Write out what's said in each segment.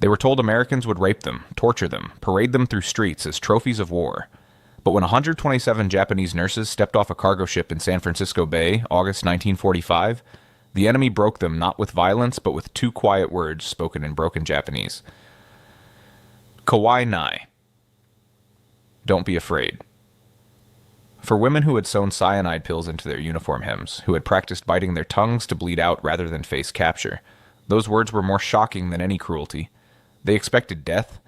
They were told Americans would rape them, torture them, parade them through streets as trophies of war. But when 127 Japanese nurses stepped off a cargo ship in San Francisco Bay, August 1945, the enemy broke them not with violence, but with two quiet words spoken in broken Japanese. Kawai nai. Don't be afraid. For women who had sewn cyanide pills into their uniform hems, who had practiced biting their tongues to bleed out rather than face capture, those words were more shocking than any cruelty. They expected death.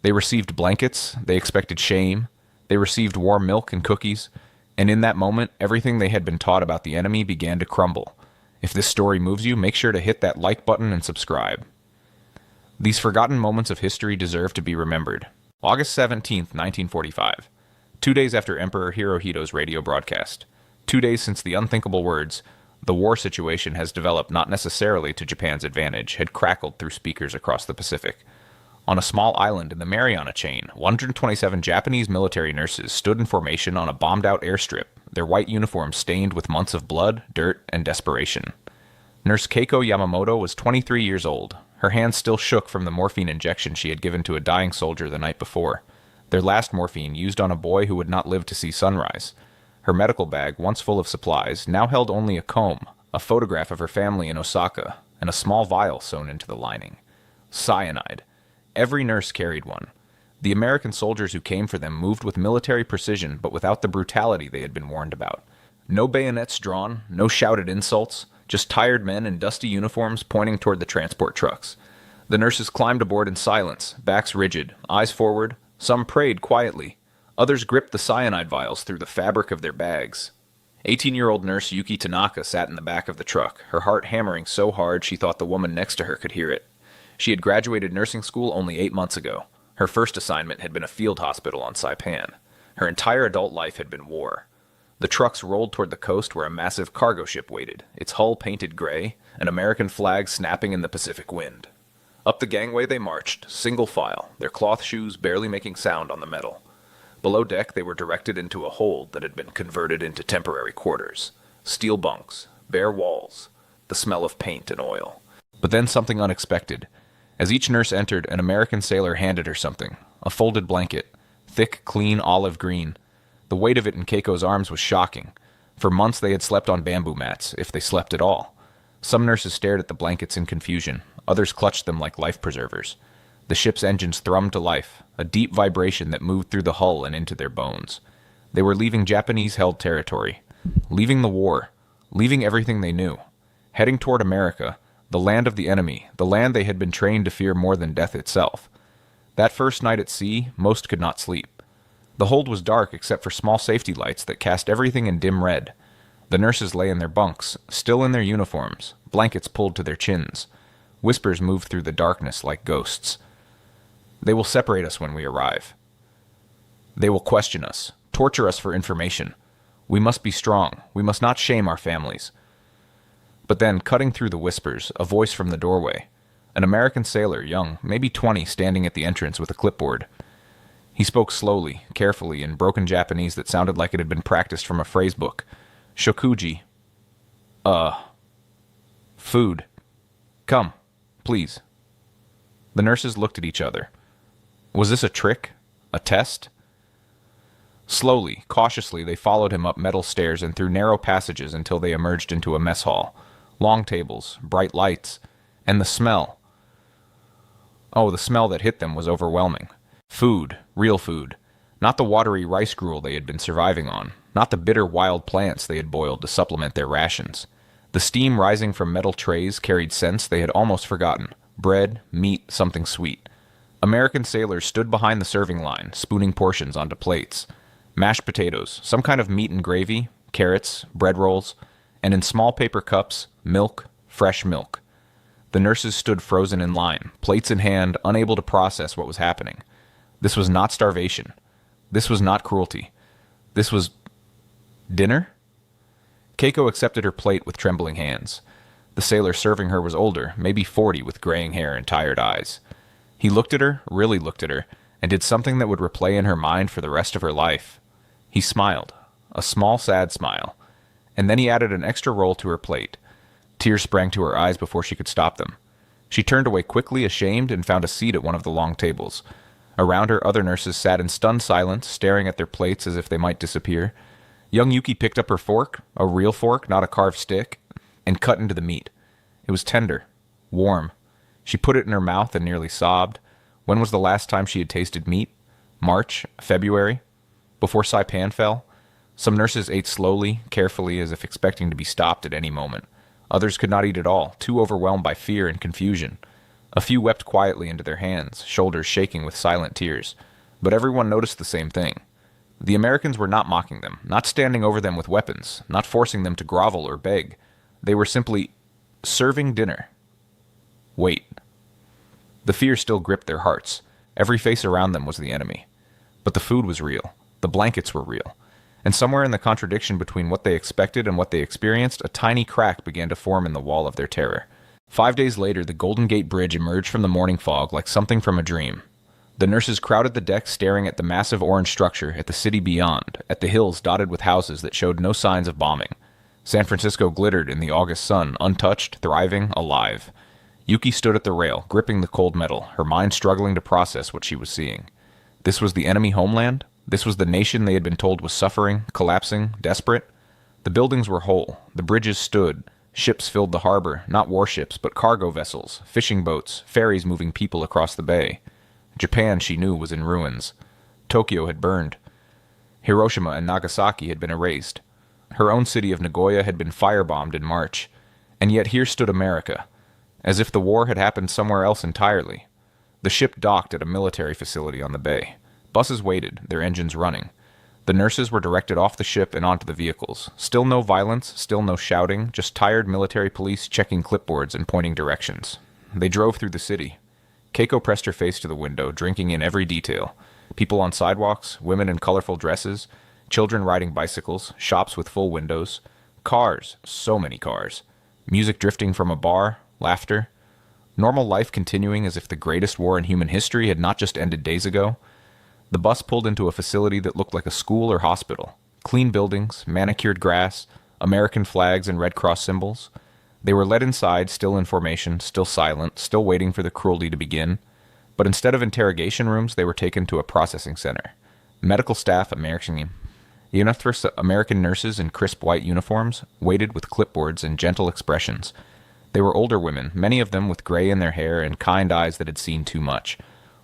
They received blankets. They expected shame. They received warm milk and cookies. And in that moment, everything they had been taught about the enemy began to crumble. If this story moves you, make sure to hit that like button and subscribe. These forgotten moments of history deserve to be remembered. August 17th, 1945. 2 days after Emperor Hirohito's radio broadcast. 2 days since the unthinkable words, "The war situation has developed not necessarily to Japan's advantage," had crackled through speakers across the Pacific. On a small island in the Mariana chain, 127 Japanese military nurses stood in formation on a bombed-out airstrip, their white uniforms stained with months of blood, dirt, and desperation. Nurse Keiko Yamamoto was 23 years old. Her hands still shook from the morphine injection she had given to a dying soldier the night before. Their last morphine used on a boy who would not live to see sunrise. Her medical bag, once full of supplies, now held only a comb, a photograph of her family in Osaka, and a small vial sewn into the lining. Cyanide. Every nurse carried one. The American soldiers who came for them moved with military precision, but without the brutality they had been warned about. No bayonets drawn, no shouted insults, just tired men in dusty uniforms pointing toward the transport trucks. The nurses climbed aboard in silence, backs rigid, eyes forward. Some prayed quietly. Others gripped the cyanide vials through the fabric of their bags. 18-year-old nurse Yuki Tanaka sat in the back of the truck, her heart hammering so hard she thought the woman next to her could hear it. She had graduated nursing school only 8 months ago. Her first assignment had been a field hospital on Saipan. Her entire adult life had been war. The trucks rolled toward the coast where a massive cargo ship waited, its hull painted gray, an American flag snapping in the Pacific wind. Up the gangway they marched, single file, their cloth shoes barely making sound on the metal. Below deck they were directed into a hold that had been converted into temporary quarters. Steel bunks, bare walls, the smell of paint and oil. But then something unexpected. As each nurse entered, an American sailor handed her something, a folded blanket, thick, clean olive green. The weight of it in Keiko's arms was shocking. For months they had slept on bamboo mats, if they slept at all. Some nurses stared at the blankets in confusion. Others clutched them like life preservers. The ship's engines thrummed to life, a deep vibration that moved through the hull and into their bones. They were leaving Japanese-held territory, leaving the war, leaving everything they knew, heading toward America, the land of the enemy, the land they had been trained to fear more than death itself. That first night at sea, most could not sleep. The hold was dark except for small safety lights that cast everything in dim red. The nurses lay in their bunks, still in their uniforms, blankets pulled to their chins. Whispers moved through the darkness like ghosts. They will separate us when we arrive. They will question us, torture us for information. We must be strong. We must not shame our families. But then, cutting through the whispers, a voice from the doorway. An American sailor, young, maybe 20, standing at the entrance with a clipboard. He spoke slowly, carefully, in broken Japanese that sounded like it had been practiced from a phrasebook. Shokuji. Food. Come, please. The nurses looked at each other. Was this a trick? A test? Slowly, cautiously, they followed him up metal stairs and through narrow passages until they emerged into a mess hall. Long tables, bright lights, and the smell. Oh, the smell that hit them was overwhelming. Food, real food. Not the watery rice gruel they had been surviving on. Not the bitter wild plants they had boiled to supplement their rations. The steam rising from metal trays carried scents they had almost forgotten. Bread, meat, something sweet. American sailors stood behind the serving line, spooning portions onto plates. Mashed potatoes, some kind of meat and gravy, carrots, bread rolls, and in small paper cups, milk, fresh milk. The nurses stood frozen in line, plates in hand, unable to process what was happening. This was not starvation. This was not cruelty. This was... dinner? Keiko accepted her plate with trembling hands. The sailor serving her was older, maybe 40, with graying hair and tired eyes. He looked at her, really looked at her, and did something that would replay in her mind for the rest of her life. He smiled, a small, sad smile, and then he added an extra roll to her plate. Tears sprang to her eyes before she could stop them. She turned away quickly, ashamed, and found a seat at one of the long tables. Around her, other nurses sat in stunned silence, staring at their plates as if they might disappear. Young Yuki picked up her fork, a real fork, not a carved stick, and cut into the meat. It was tender, warm. She put it in her mouth and nearly sobbed. When was the last time she had tasted meat? March? February? Before Saipan fell? Some nurses ate slowly, carefully, as if expecting to be stopped at any moment. Others could not eat at all, too overwhelmed by fear and confusion. A few wept quietly into their hands, shoulders shaking with silent tears. But everyone noticed the same thing. The Americans were not mocking them, not standing over them with weapons, not forcing them to grovel or beg. They were simply serving dinner. Wait. The fear still gripped their hearts. Every face around them was the enemy. But the food was real. The blankets were real. And somewhere in the contradiction between what they expected and what they experienced, a tiny crack began to form in the wall of their terror. 5 days later, the Golden Gate Bridge emerged from the morning fog like something from a dream. The nurses crowded the deck, staring at the massive orange structure, at the city beyond, at the hills dotted with houses that showed no signs of bombing. San Francisco glittered in the August sun, untouched, thriving, alive. Yuki stood at the rail, gripping the cold metal, her mind struggling to process what she was seeing. This was the enemy homeland? This was the nation they had been told was suffering, collapsing, desperate? The buildings were whole. The bridges stood. Ships filled the harbor, not warships, but cargo vessels, fishing boats, ferries moving people across the bay. Japan, she knew, was in ruins. Tokyo had burned. Hiroshima and Nagasaki had been erased. Her own city of Nagoya had been firebombed in March. And yet here stood America, as if the war had happened somewhere else entirely. The ship docked at a military facility on the bay. Buses waited, their engines running. The nurses were directed off the ship and onto the vehicles. Still no violence, still no shouting, just tired military police checking clipboards and pointing directions. They drove through the city. Keiko pressed her face to the window, drinking in every detail. People on sidewalks, women in colorful dresses, children riding bicycles, shops with full windows. Cars, so many cars. Music drifting from a bar, laughter. Normal life continuing as if the greatest war in human history had not just ended days ago. The bus pulled into a facility that looked like a school or hospital. Clean buildings, manicured grass, American flags and Red Cross symbols. They were led inside, still in formation, still silent, still waiting for the cruelty to begin. But instead of interrogation rooms, they were taken to a processing center. Medical staff, American nurses in crisp white uniforms, waited with clipboards and gentle expressions. They were older women, many of them with gray in their hair and kind eyes that had seen too much.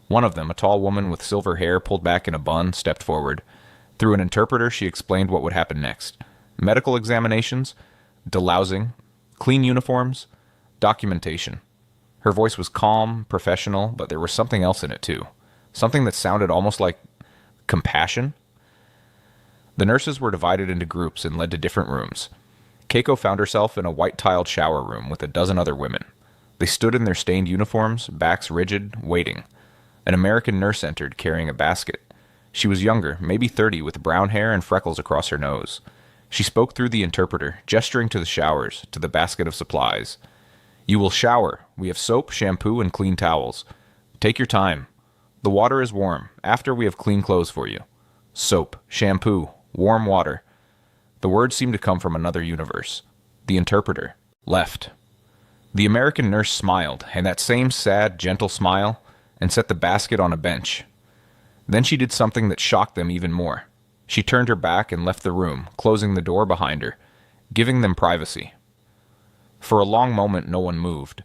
One of them, a tall woman with silver hair pulled back in a bun, stepped forward. Through an interpreter, she explained what would happen next. Medical examinations, delousing, clean uniforms, documentation. Her voice was calm, professional, but there was something else in it too. Something that sounded almost like compassion. The nurses were divided into groups and led to different rooms. Keiko found herself in a white-tiled shower room with a dozen other women. They stood in their stained uniforms, backs rigid, waiting. An American nurse entered, carrying a basket. She was younger, maybe 30, with brown hair and freckles across her nose. She spoke through the interpreter, gesturing to the showers, to the basket of supplies. "You will shower. We have soap, shampoo, and clean towels. Take your time. The water is warm. After, we have clean clothes for you. Soap, shampoo, warm water." The words seemed to come from another universe. The interpreter left. The American nurse smiled, and that same sad, gentle smile, and set the basket on a bench. Then she did something that shocked them even more. She turned her back and left the room, closing the door behind her, giving them privacy. For a long moment, no one moved.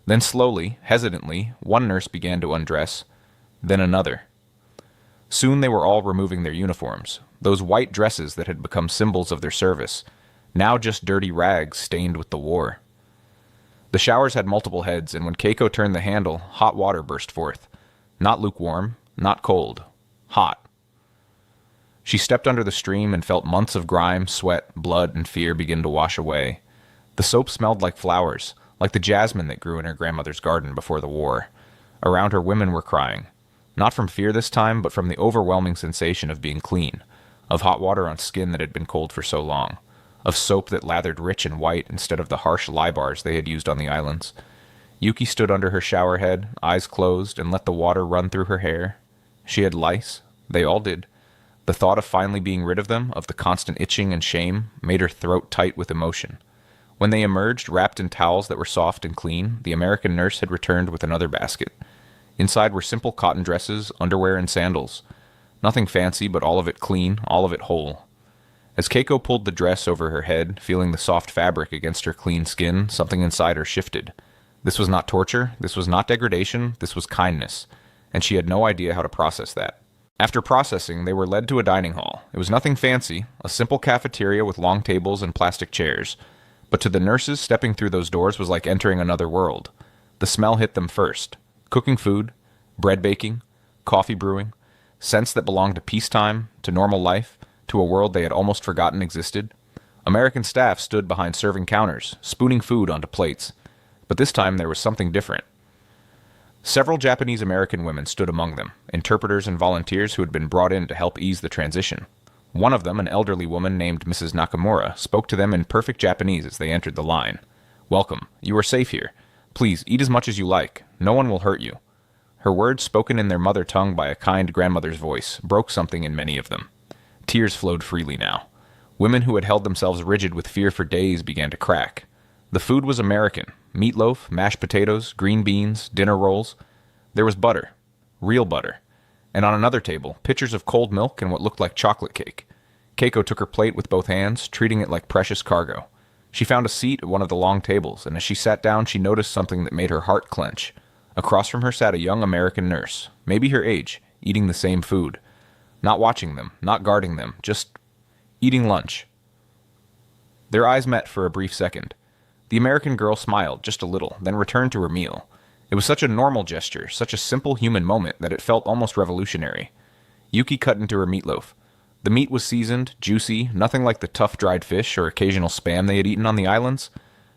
Then slowly, hesitantly, one nurse began to undress, then another. Soon they were all removing their uniforms, those white dresses that had become symbols of their service, now just dirty rags stained with the war. The showers had multiple heads, and when Keiko turned the handle, hot water burst forth. Not lukewarm, not cold. Hot. She stepped under the stream and felt months of grime, sweat, blood, and fear begin to wash away. The soap smelled like flowers, like the jasmine that grew in her grandmother's garden before the war. Around her, women were crying. Not from fear this time, but from the overwhelming sensation of being clean, of hot water on skin that had been cold for so long, of soap that lathered rich and white instead of the harsh lye bars they had used on the islands. Yuki stood under her shower head, eyes closed, and let the water run through her hair. She had lice. They all did. The thought of finally being rid of them, of the constant itching and shame, made her throat tight with emotion. When they emerged, wrapped in towels that were soft and clean, the American nurse had returned with another basket. Inside were simple cotton dresses, underwear, and sandals. Nothing fancy, but all of it clean, all of it whole. As Keiko pulled the dress over her head, feeling the soft fabric against her clean skin, something inside her shifted. This was not torture, this was not degradation, this was kindness, and she had no idea how to process that. After processing, they were led to a dining hall. It was nothing fancy, a simple cafeteria with long tables and plastic chairs. But to the nurses, stepping through those doors was like entering another world. The smell hit them first. Cooking food, bread baking, coffee brewing, scents that belonged to peacetime, to normal life, to a world they had almost forgotten existed. American staff stood behind serving counters, spooning food onto plates. But this time there was something different. Several Japanese-American women stood among them, interpreters and volunteers who had been brought in to help ease the transition. One of them, an elderly woman named Mrs. Nakamura, spoke to them in perfect Japanese as they entered the line. "Welcome. You are safe here. Please, eat as much as you like. No one will hurt you." Her words, spoken in their mother tongue by a kind grandmother's voice, broke something in many of them. Tears flowed freely now. Women who had held themselves rigid with fear for days began to crack. The food was American. Meatloaf, mashed potatoes, green beans, dinner rolls. There was butter. Real butter. And on another table, pitchers of cold milk and what looked like chocolate cake. Keiko took her plate with both hands, treating it like precious cargo. She found a seat at one of the long tables, and as she sat down, she noticed something that made her heart clench. Across from her sat a young American nurse, maybe her age, eating the same food. Not watching them, not guarding them, just eating lunch. Their eyes met for a brief second. The American girl smiled just a little, then returned to her meal. It was such a normal gesture, such a simple human moment that it felt almost revolutionary. Yuki cut into her meatloaf. The meat was seasoned, juicy, nothing like the tough dried fish or occasional spam they had eaten on the islands.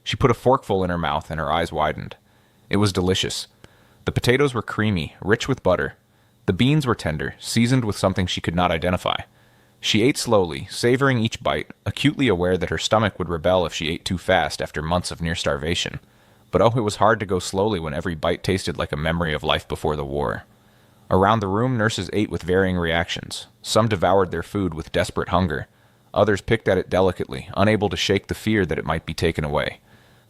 She put a forkful in her mouth and her eyes widened. It was delicious. The potatoes were creamy, rich with butter. The beans were tender, seasoned with something she could not identify. She ate slowly, savoring each bite, acutely aware that her stomach would rebel if she ate too fast after months of near starvation. But oh, it was hard to go slowly when every bite tasted like a memory of life before the war. Around the room, nurses ate with varying reactions. Some devoured their food with desperate hunger. Others picked at it delicately, unable to shake the fear that it might be taken away.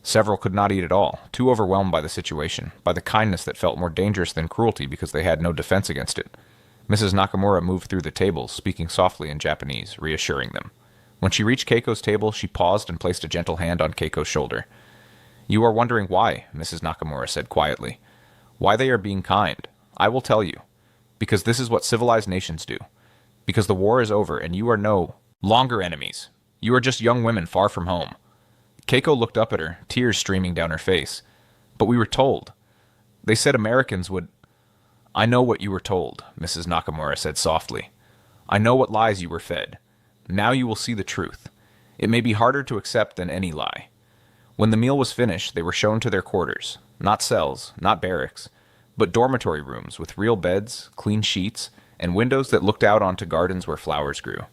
Several could not eat at all, too overwhelmed by the situation, by the kindness that felt more dangerous than cruelty because they had no defense against it. Mrs. Nakamura moved through the tables, speaking softly in Japanese, reassuring them. When she reached Keiko's table, she paused and placed a gentle hand on Keiko's shoulder. "You are wondering why," Mrs. Nakamura said quietly. "Why they are being kind. I will tell you. Because this is what civilized nations do. Because the war is over and you are no longer enemies. You are just young women far from home." Keiko looked up at her, tears streaming down her face. "But we were told. They said Americans would—" "I know what you were told," Mrs. Nakamura said softly. "I know what lies you were fed. Now you will see the truth. It may be harder to accept than any lie." When the meal was finished, they were shown to their quarters. Not cells, not barracks, but dormitory rooms with real beds, clean sheets, and windows that looked out onto gardens where flowers grew.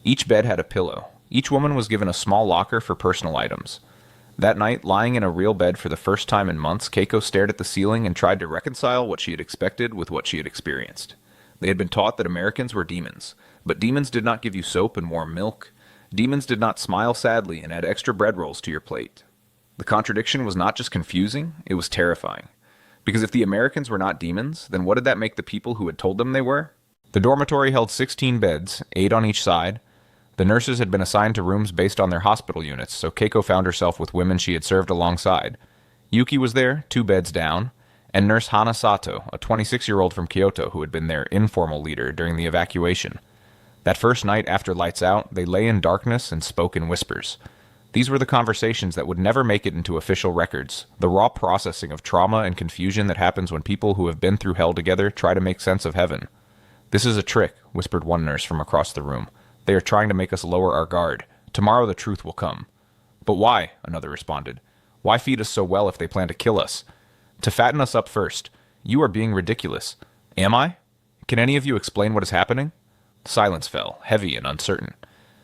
Each bed had a pillow. Each woman was given a small locker for personal items. That night, lying in a real bed for the first time in months, Keiko stared at the ceiling and tried to reconcile what she had expected with what she had experienced. They had been taught that Americans were demons, but demons did not give you soap and warm milk. Demons did not smile sadly and add extra bread rolls to your plate. The contradiction was not just confusing, it was terrifying. Because if the Americans were not demons, then what did that make the people who had told them they were? The dormitory held 16 beds, 8 on each side. The nurses had been assigned to rooms based on their hospital units, so Keiko found herself with women she had served alongside. Yuki was there, 2 beds down, and Nurse Hana Sato, a 26-year-old from Kyoto who had been their informal leader during the evacuation. That first night after lights out, they lay in darkness and spoke in whispers. These were the conversations that would never make it into official records, the raw processing of trauma and confusion that happens when people who have been through hell together try to make sense of heaven. "This is a trick," whispered one nurse from across the room. "They are trying to make us lower our guard. Tomorrow the truth will come." "But why?" another responded. "Why feed us so well if they plan to kill us?" "To fatten us up first. You are being ridiculous." "Am I? Can any of you explain what is happening?" Silence fell, heavy and uncertain.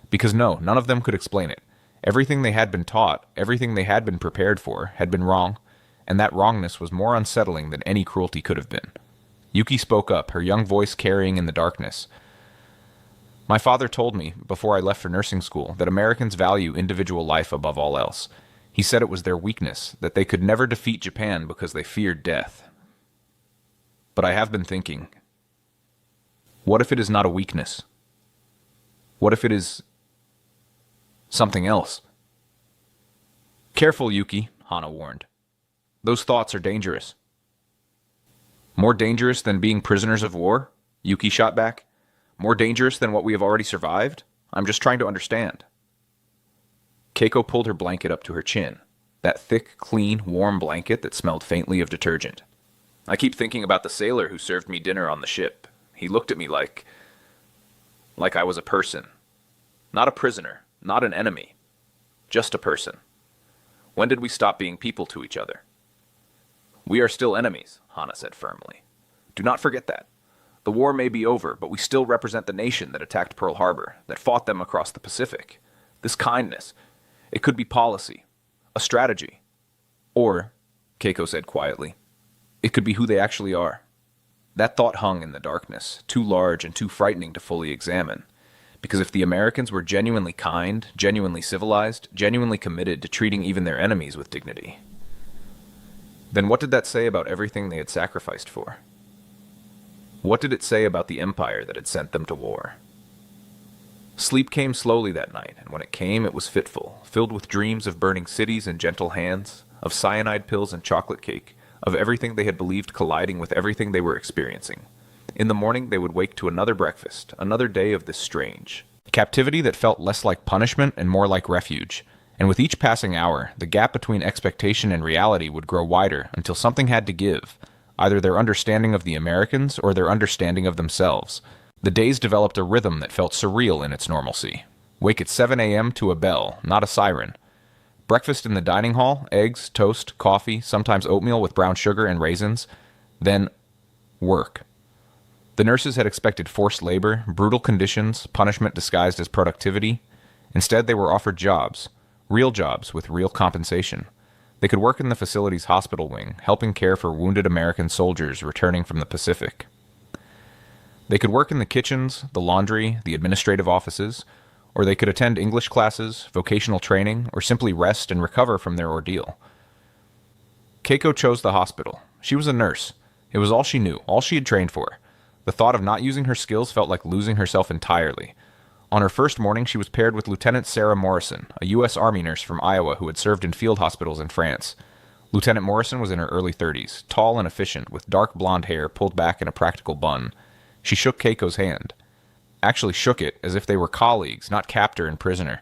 Because no, none of them could explain it. Everything they had been taught, everything they had been prepared for, had been wrong, and that wrongness was more unsettling than any cruelty could have been. Yuki spoke up, her young voice carrying in the darkness. "My father told me, before I left for nursing school, that Americans value individual life above all else. He said it was their weakness, that they could never defeat Japan because they feared death. But I have been thinking, what if it is not a weakness? What if it is something else? Careful, Yuki, Hana warned. Those thoughts are dangerous. More dangerous than being prisoners of war? Yuki shot back. More dangerous than what we have already survived? I'm just trying to understand. Keiko pulled her blanket up to her chin, that thick, clean, warm blanket that smelled faintly of detergent. I keep thinking about the sailor who served me dinner on the ship. He looked at me like I was a person. Not a prisoner, not an enemy. Just a person. When did we stop being people to each other? We are still enemies, Hana said firmly. Do not forget that. The war may be over, but we still represent the nation that attacked Pearl Harbor, that fought them across the Pacific. This kindness, it could be policy, a strategy. Or, Keiko said quietly, it could be who they actually are. That thought hung in the darkness, too large and too frightening to fully examine. Because if the Americans were genuinely kind, genuinely civilized, genuinely committed to treating even their enemies with dignity, then what did that say about everything they had sacrificed for? What did it say about the empire that had sent them to war? Sleep came slowly that night, and when it came, it was fitful, filled with dreams of burning cities and gentle hands, of cyanide pills and chocolate cake, of everything they had believed colliding with everything they were experiencing. In the morning, they would wake to another breakfast, another day of this strange captivity that felt less like punishment and more like refuge. And with each passing hour, the gap between expectation and reality would grow wider until something had to give, either their understanding of the Americans or their understanding of themselves. The days developed a rhythm that felt surreal in its normalcy. Wake at 7 a.m. to a bell, not a siren. Breakfast in the dining hall, eggs, toast, coffee, sometimes oatmeal with brown sugar and raisins. Then, work. The nurses had expected forced labor, brutal conditions, punishment disguised as productivity. Instead, they were offered jobs, real jobs with real compensation. They could work in the facility's hospital wing, helping care for wounded American soldiers returning from the Pacific. They could work in the kitchens, the laundry, the administrative offices, or they could attend English classes, vocational training, or simply rest and recover from their ordeal. Keiko chose the hospital. She was a nurse. It was all she knew, all she had trained for. The thought of not using her skills felt like losing herself entirely. On her first morning, she was paired with Lieutenant Sarah Morrison, a U.S. Army nurse from Iowa who had served in field hospitals in France. Lieutenant Morrison was in her early 30s, tall and efficient, with dark blonde hair pulled back in a practical bun. She shook Keiko's hand. Actually shook it as if they were colleagues, not captor and prisoner.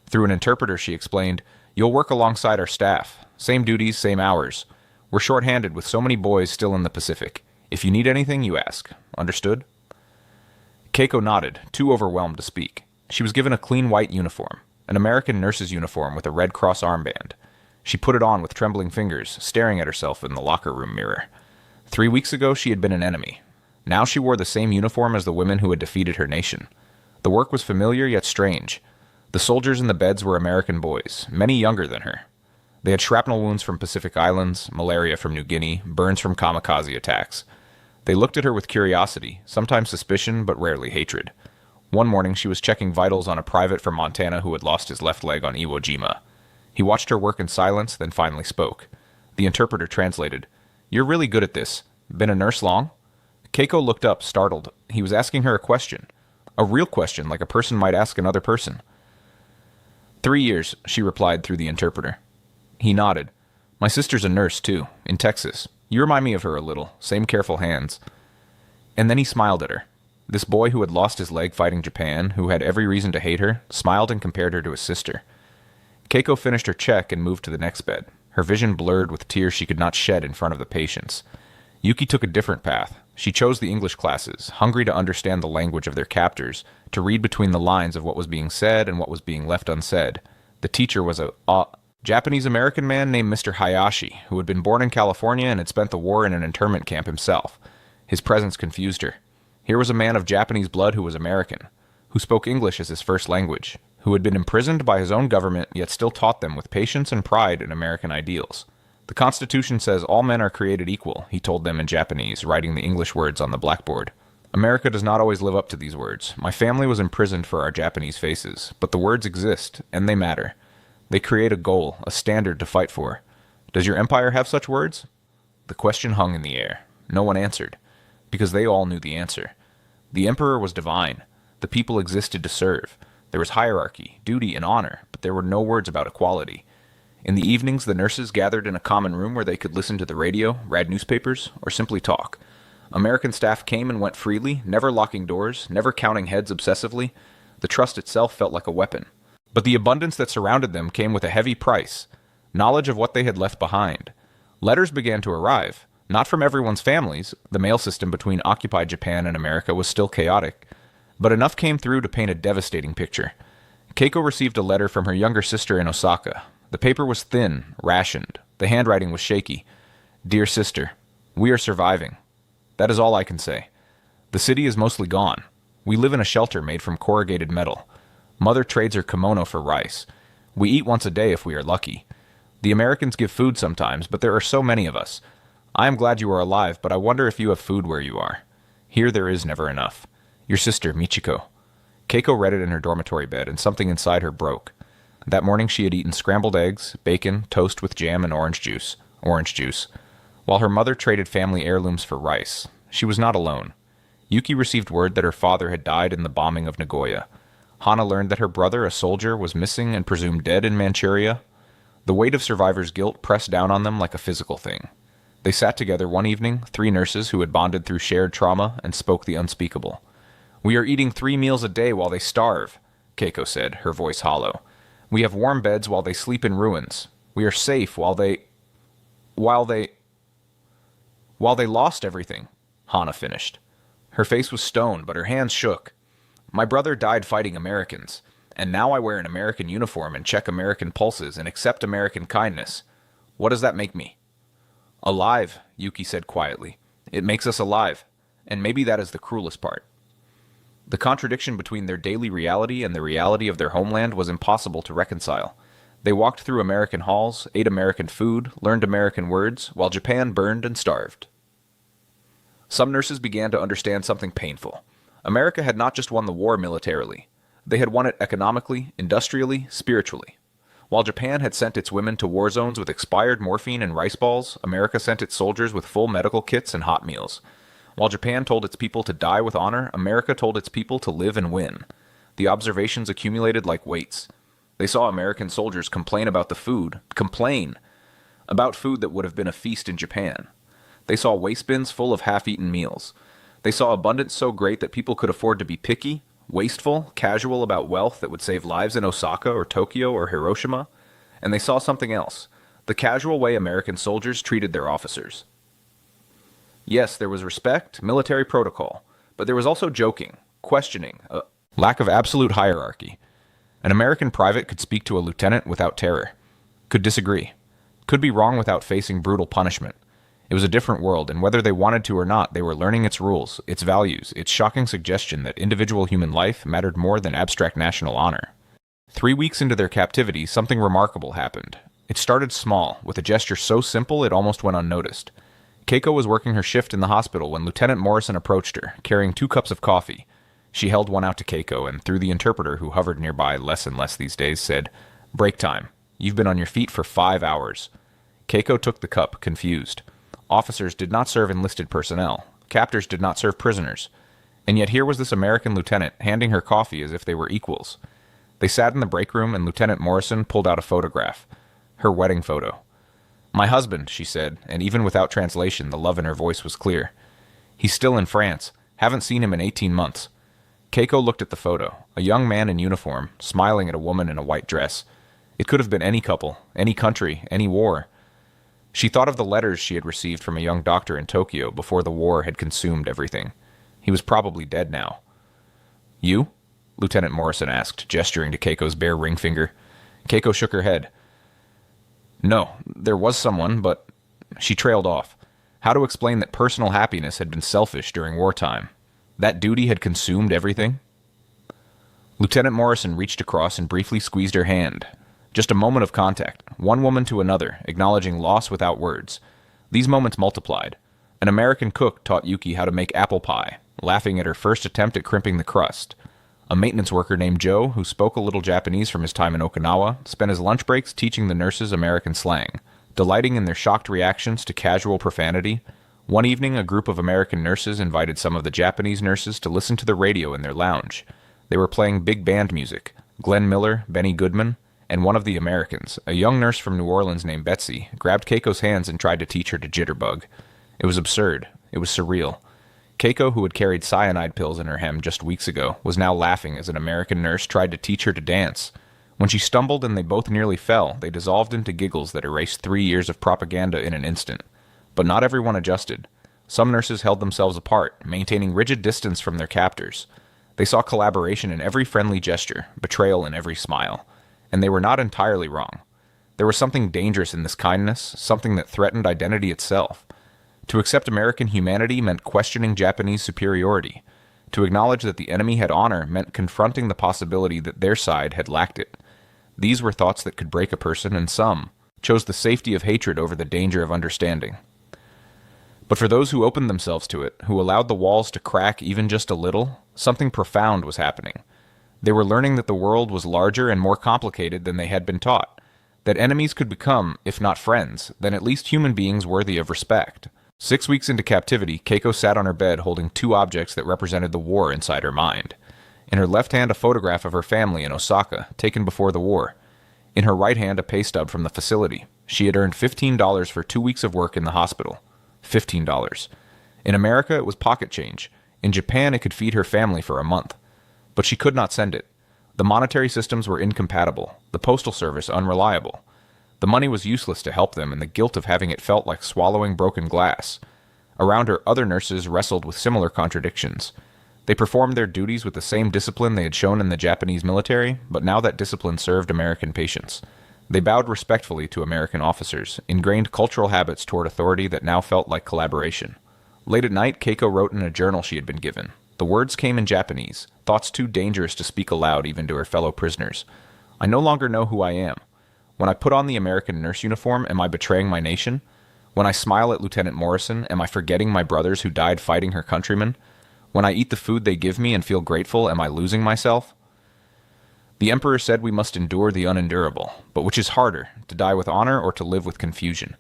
Through an interpreter, she explained, "You'll work alongside our staff. Same duties, same hours. We're short-handed with so many boys still in the Pacific. If you need anything, you ask. Understood?" Keiko nodded, too overwhelmed to speak. She was given a clean white uniform, an American nurse's uniform with a Red Cross armband. She put it on with trembling fingers, staring at herself in the locker room mirror. 3 weeks ago, she had been an enemy. Now she wore the same uniform as the women who had defeated her nation. The work was familiar yet strange. The soldiers in the beds were American boys, many younger than her. They had shrapnel wounds from Pacific Islands, malaria from New Guinea, burns from kamikaze attacks. They looked at her with curiosity, sometimes suspicion, but rarely hatred. One morning, she was checking vitals on a private from Montana who had lost his left leg on Iwo Jima. He watched her work in silence, then finally spoke. The interpreter translated. "You're really good at this. Been a nurse long?" Keiko looked up, startled. He was asking her a question. A real question, like a person might ask another person. 3 years, she replied through the interpreter. He nodded. "My sister's a nurse, too, in Texas. You remind me of her a little, same careful hands." And then he smiled at her. This boy who had lost his leg fighting Japan, who had every reason to hate her, smiled and compared her to his sister. Keiko finished her check and moved to the next bed, her vision blurred with tears she could not shed in front of the patients. Yuki took a different path. She chose the English classes, hungry to understand the language of their captors, to read between the lines of what was being said and what was being left unsaid. The teacher was a Japanese-American man named Mr. Hayashi, who had been born in California and had spent the war in an internment camp himself. His presence confused her. Here was a man of Japanese blood who was American, who spoke English as his first language, who had been imprisoned by his own government yet still taught them with patience and pride in American ideals. "The Constitution says all men are created equal," he told them in Japanese, writing the English words on the blackboard. "America does not always live up to these words. My family was imprisoned for our Japanese faces, but the words exist, and they matter. They create a goal, a standard to fight for. Does your empire have such words? The question hung in the air. No one answered, because they all knew the answer. The emperor was divine. The people existed to serve. There was hierarchy, duty, and honor, but there were no words about equality. In the evenings, the nurses gathered in a common room where they could listen to the radio, read newspapers, or simply talk. American staff came and went freely, never locking doors, never counting heads obsessively. The trust itself felt like a weapon. But the abundance that surrounded them came with a heavy price, knowledge of what they had left behind. Letters began to arrive, not from everyone's families. The mail system between occupied Japan and America was still chaotic, but enough came through to paint a devastating picture. Keiko received a letter from her younger sister in Osaka. The paper was thin, rationed. The handwriting was shaky. Dear sister, we are surviving. That is all I can say. The city is mostly gone. We live in a shelter made from corrugated metal. Mother trades her kimono for rice. We eat once a day if we are lucky. The Americans give food sometimes, but there are so many of us. I am glad you are alive, but I wonder if you have food where you are. Here there is never enough. Your sister, Michiko. Keiko read it in her dormitory bed, and something inside her broke. That morning she had eaten scrambled eggs, bacon, toast with jam, and orange juice. While her mother traded family heirlooms for rice. She was not alone. Yuki received word that her father had died in the bombing of Nagoya. Hana learned that her brother, a soldier, was missing and presumed dead in Manchuria. The weight of survivors' guilt pressed down on them like a physical thing. They sat together one evening, 3 nurses who had bonded through shared trauma, and spoke the unspeakable. We are eating 3 meals a day while they starve, Keiko said, her voice hollow. We have warm beds while they sleep in ruins. We are safe while they lost everything, Hana finished. Her face was stone, but her hands shook. My brother died fighting Americans, and now I wear an American uniform and check American pulses and accept American kindness. What does that make me? Alive, Yuki said quietly. It makes us alive, and maybe that is the cruelest part. The contradiction between their daily reality and the reality of their homeland was impossible to reconcile. They walked through American halls, ate American food, learned American words, while Japan burned and starved. Some nurses began to understand something painful. America had not just won the war militarily. They had won it economically, industrially, spiritually. While Japan had sent its women to war zones with expired morphine and rice balls, America sent its soldiers with full medical kits and hot meals. While Japan told its people to die with honor, America told its people to live and win. The observations accumulated like weights. They saw American soldiers complain about the food. About food that would have been a feast in Japan. They saw waste bins full of half-eaten meals. They saw abundance so great that people could afford to be picky, wasteful, casual about wealth that would save lives in Osaka or Tokyo or Hiroshima. And they saw something else, the casual way American soldiers treated their officers. Yes, there was respect, military protocol, but there was also joking, questioning, a lack of absolute hierarchy. An American private could speak to a lieutenant without terror, could disagree, could be wrong without facing brutal punishment. It was a different world, and whether they wanted to or not, they were learning its rules, its values, its shocking suggestion that individual human life mattered more than abstract national honor. 3 weeks into their captivity, something remarkable happened. It started small, with a gesture so simple it almost went unnoticed. Keiko was working her shift in the hospital when Lieutenant Morrison approached her, carrying 2 cups of coffee. She held one out to Keiko, and through the interpreter, who hovered nearby less and less these days, said, "Break time. You've been on your feet for 5 hours." Keiko took the cup, confused. Officers did not serve enlisted personnel. Captors did not serve prisoners. And yet here was this American lieutenant handing her coffee as if they were equals. They sat in the break room, and Lieutenant Morrison pulled out a photograph. Her wedding photo. "My husband," she said, and even without translation, the love in her voice was clear. "He's still in France. Haven't seen him in 18 months. Keiko looked at the photo, a young man in uniform, smiling at a woman in a white dress. It could have been any couple, any country, any war. She thought of the letters she had received from a young doctor in Tokyo before the war had consumed everything. He was probably dead now. "You?" Lieutenant Morrison asked, gesturing to Keiko's bare ring finger. Keiko shook her head. "No, there was someone, but..." She trailed off. How to explain that personal happiness had been selfish during wartime? That duty had consumed everything? Lieutenant Morrison reached across and briefly squeezed her hand. Just a moment of contact, one woman to another, acknowledging loss without words. These moments multiplied. An American cook taught Yuki how to make apple pie, laughing at her first attempt at crimping the crust. A maintenance worker named Joe, who spoke a little Japanese from his time in Okinawa, spent his lunch breaks teaching the nurses American slang, delighting in their shocked reactions to casual profanity. One evening, a group of American nurses invited some of the Japanese nurses to listen to the radio in their lounge. They were playing big band music. Glenn Miller, Benny Goodman, and one of the Americans, a young nurse from New Orleans named Betsy, grabbed Keiko's hands and tried to teach her to jitterbug. It was absurd. It was surreal. Keiko, who had carried cyanide pills in her hem just weeks ago, was now laughing as an American nurse tried to teach her to dance. When she stumbled and they both nearly fell, they dissolved into giggles that erased 3 years of propaganda in an instant. But not everyone adjusted. Some nurses held themselves apart, maintaining rigid distance from their captors. They saw collaboration in every friendly gesture, betrayal in every smile. And they were not entirely wrong. There was something dangerous in this kindness, something that threatened identity itself. To accept American humanity meant questioning Japanese superiority. To acknowledge that the enemy had honor meant confronting the possibility that their side had lacked it. These were thoughts that could break a person, and some chose the safety of hatred over the danger of understanding. But for those who opened themselves to it, who allowed the walls to crack even just a little, something profound was happening. They were learning that the world was larger and more complicated than they had been taught, that enemies could become, if not friends, then at least human beings worthy of respect. 6 weeks into captivity, Keiko sat on her bed holding 2 objects that represented the war inside her mind. In her left hand, a photograph of her family in Osaka, taken before the war. In her right hand, a pay stub from the facility. She had earned $15 for 2 weeks of work in the hospital. $15. In America, it was pocket change. In Japan, it could feed her family for a month. But she could not send it. The monetary systems were incompatible, the postal service unreliable. The money was useless to help them, and the guilt of having it felt like swallowing broken glass. Around her, other nurses wrestled with similar contradictions. They performed their duties with the same discipline they had shown in the Japanese military, but now that discipline served American patients. They bowed respectfully to American officers, ingrained cultural habits toward authority that now felt like collaboration. Late at night, Keiko wrote in a journal she had been given. The words came in Japanese, thoughts too dangerous to speak aloud even to her fellow prisoners. I no longer know who I am. When I put on the American nurse uniform, am I betraying my nation? When I smile at Lieutenant Morrison, am I forgetting my brothers who died fighting her countrymen? When I eat the food they give me and feel grateful, am I losing myself? The Emperor said we must endure the unendurable, but which is harder, to die with honor or to live with confusion?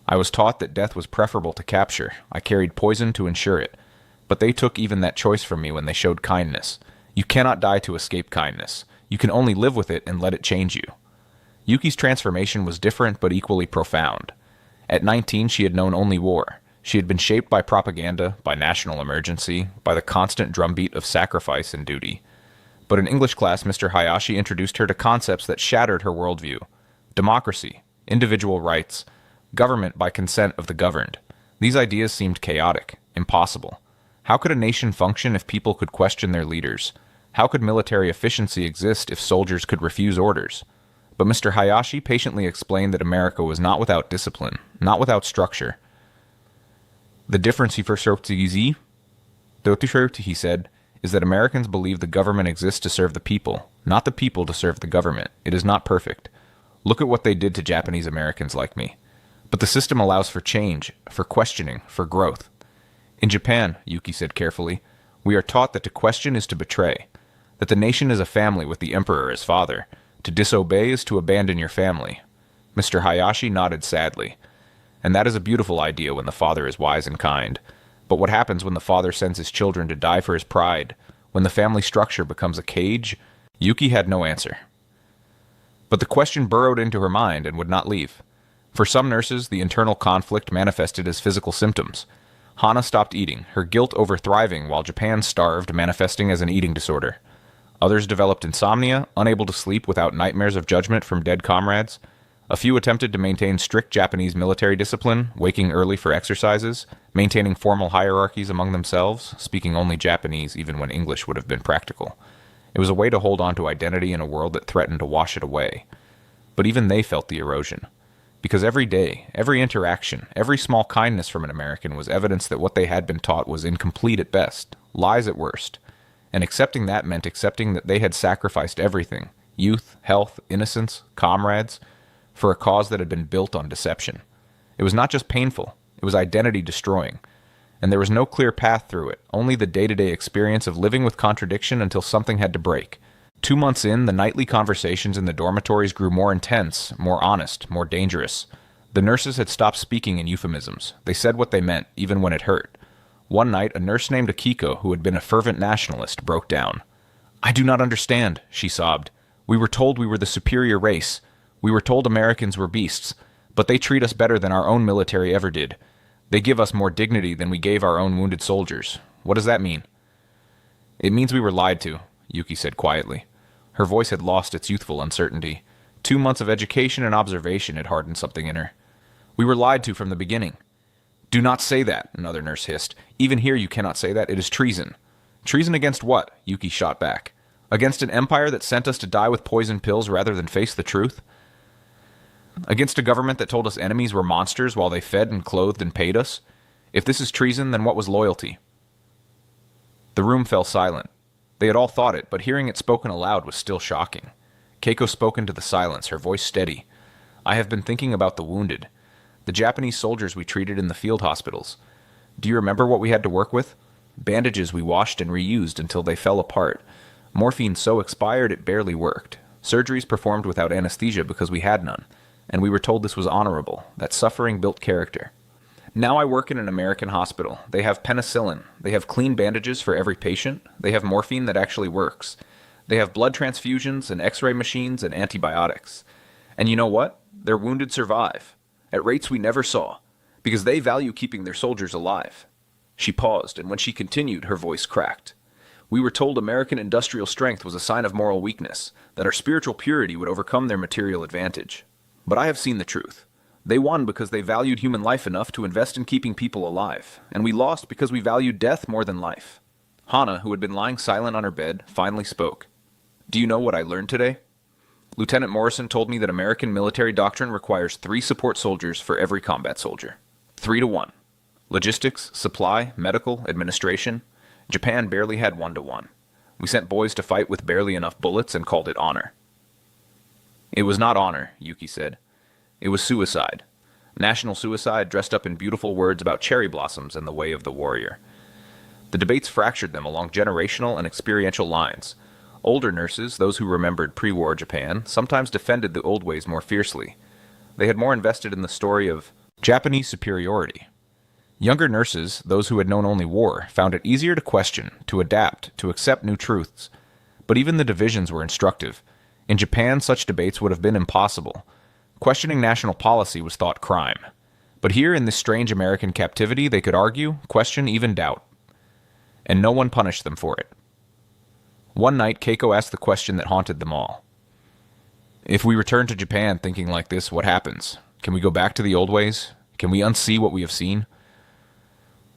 I was taught that death was preferable to capture. I carried poison to ensure it. But they took even that choice from me when they showed kindness. You cannot die to escape kindness. You can only live with it and let it change you. Yuki's transformation was different but equally profound. At 19, she had known only war. She had been shaped by propaganda, by national emergency, by the constant drumbeat of sacrifice and duty. But in English class, Mr. Hayashi introduced her to concepts that shattered her worldview. Democracy, individual rights, government by consent of the governed. These ideas seemed chaotic, impossible. How could a nation function if people could question their leaders? How could military efficiency exist if soldiers could refuse orders? But Mr. Hayashi patiently explained that America was not without discipline, not without structure. The difference, he said, is that Americans believe the government exists to serve the people, not the people to serve the government. It is not perfect. Look at what they did to Japanese Americans like me. But the system allows for change, for questioning, for growth. In Japan, Yuki said carefully, we are taught that to question is to betray, that the nation is a family with the emperor as father. To disobey is to abandon your family. Mr. Hayashi nodded sadly. And that is a beautiful idea when the father is wise and kind. But what happens when the father sends his children to die for his pride? When the family structure becomes a cage? Yuki had no answer. But the question burrowed into her mind and would not leave. For some nurses, the internal conflict manifested as physical symptoms. Hana stopped eating, her guilt over thriving while Japan starved, manifesting as an eating disorder. Others developed insomnia, unable to sleep without nightmares of judgment from dead comrades. A few attempted to maintain strict Japanese military discipline, waking early for exercises, maintaining formal hierarchies among themselves, speaking only Japanese even when English would have been practical. It was a way to hold on to identity in a world that threatened to wash it away. But even they felt the erosion. Because every day, every interaction, every small kindness from an American was evidence that what they had been taught was incomplete at best, lies at worst. And accepting that meant accepting that they had sacrificed everything, youth, health, innocence, comrades, for a cause that had been built on deception. It was not just painful, it was identity destroying. and there was no clear path through it, only the day-to-day experience of living with contradiction until something had to break. 2 months in, the nightly conversations in the dormitories grew more intense, more honest, more dangerous. The nurses had stopped speaking in euphemisms. They said what they meant, even when it hurt. One night, a nurse named Akiko, who had been a fervent nationalist, broke down. "I do not understand," she sobbed. "We were told we were the superior race. We were told Americans were beasts, but they treat us better than our own military ever did. They give us more dignity than we gave our own wounded soldiers. What does that mean?" "It means we were lied to," Yuki said quietly. Her voice had lost its youthful uncertainty. 2 months of education and observation had hardened something in her. "We were lied to from the beginning." "Do not say that," another nurse hissed. "Even here you cannot say that. It is treason." "Treason against what?" Yuki shot back. "Against an empire that sent us to die with poison pills rather than face the truth? Against a government that told us enemies were monsters while they fed and clothed and paid us? If this is treason, then what was loyalty?" The room fell silent. They had all thought it, but hearing it spoken aloud was still shocking. Keiko spoke into the silence, her voice steady. "I have been thinking about the wounded. The Japanese soldiers we treated in the field hospitals. Do you remember what we had to work with? Bandages we washed and reused until they fell apart. Morphine so expired it barely worked. Surgeries performed without anesthesia because we had none. And we were told this was honorable, that suffering built character. Now I work in an American hospital. They have penicillin. They have clean bandages for every patient. They have morphine that actually works. They have blood transfusions and x-ray machines and antibiotics. And you know what? Their wounded survive, at rates we never saw, because they value keeping their soldiers alive." She paused, and when she continued, her voice cracked. "We were told American industrial strength was a sign of moral weakness, that our spiritual purity would overcome their material advantage. But I have seen the truth. They won because they valued human life enough to invest in keeping people alive, and we lost because we valued death more than life." Hana, who had been lying silent on her bed, finally spoke. "Do you know what I learned today? Lieutenant Morrison told me that American military doctrine requires 3 support soldiers for every combat soldier. 3 to 1. Logistics, supply, medical, administration. Japan barely had 1 to 1. We sent boys to fight with barely enough bullets and called it honor." "It was not honor," Yuki said. "It was suicide. National suicide dressed up in beautiful words about cherry blossoms and the way of the warrior." The debates fractured them along generational and experiential lines. Older nurses, those who remembered pre-war Japan, sometimes defended the old ways more fiercely. They had more invested in the story of Japanese superiority. Younger nurses, those who had known only war, found it easier to question, to adapt, to accept new truths. But even the divisions were instructive. In Japan, such debates would have been impossible. Questioning national policy was thought crime. But here, in this strange American captivity, they could argue, question, even doubt. And no one punished them for it. One night, Keiko asked the question that haunted them all. "If we return to Japan thinking like this, what happens? Can we go back to the old ways? Can we unsee what we have seen?"